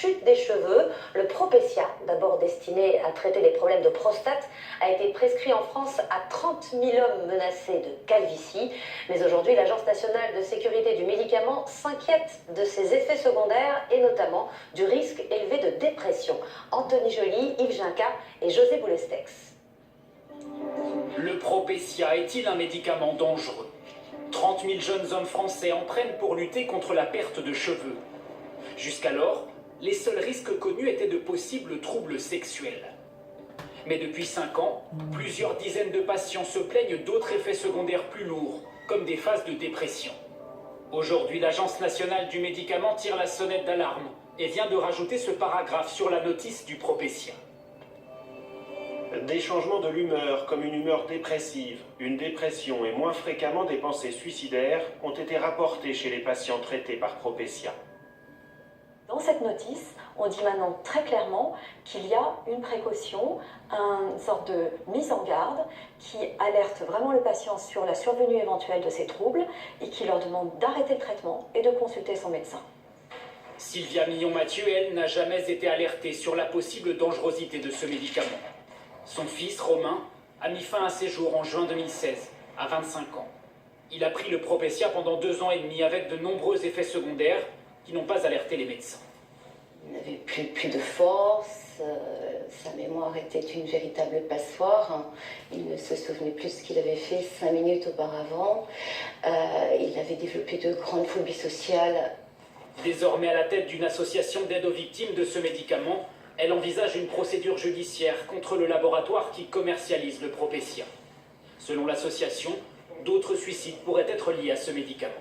chute des cheveux. Le Propecia, d'abord destiné à traiter les problèmes de prostate, a été prescrit en France à 30 000 hommes menacés de calvitie. Mais aujourd'hui, l'Agence nationale de sécurité du médicament s'inquiète de ses effets secondaires et notamment du risque élevé de dépression. Anthony Joly, Yves Ginca et José Boulestex. Le Propecia est-il un médicament dangereux? 30 000 jeunes hommes français en prennent pour lutter contre la perte de cheveux. Jusqu'alors, les seuls risques connus étaient de possibles troubles sexuels. Mais depuis 5 ans, plusieurs dizaines de patients se plaignent d'autres effets secondaires plus lourds, comme des phases de dépression. Aujourd'hui, l'Agence nationale du médicament tire la sonnette d'alarme et vient de rajouter ce paragraphe sur la notice du Propecia. Des changements de l'humeur, comme une humeur dépressive, une dépression et moins fréquemment des pensées suicidaires, ont été rapportés chez les patients traités par Propecia. Dans cette notice, on dit maintenant très clairement qu'il y a une précaution, une sorte de mise en garde qui alerte vraiment le patient sur la survenue éventuelle de ces troubles et qui leur demande d'arrêter le traitement et de consulter son médecin. Sylvia Millon-Mathieu, elle, n'a jamais été alertée sur la possible dangerosité de ce médicament. Son fils, Romain, a mis fin à ses jours en juin 2016, à 25 ans. Il a pris le Propecia pendant 2 ans et demi avec de nombreux effets secondaires qui n'ont pas alerté les médecins. Il n'avait plus de force, sa mémoire était une véritable passoire. Il ne se souvenait plus de ce qu'il avait fait 5 minutes auparavant. Il avait développé de grandes phobies sociales. Désormais à la tête d'une association d'aide aux victimes de ce médicament, elle envisage une procédure judiciaire contre le laboratoire qui commercialise le Propecia. Selon l'association, d'autres suicides pourraient être liés à ce médicament.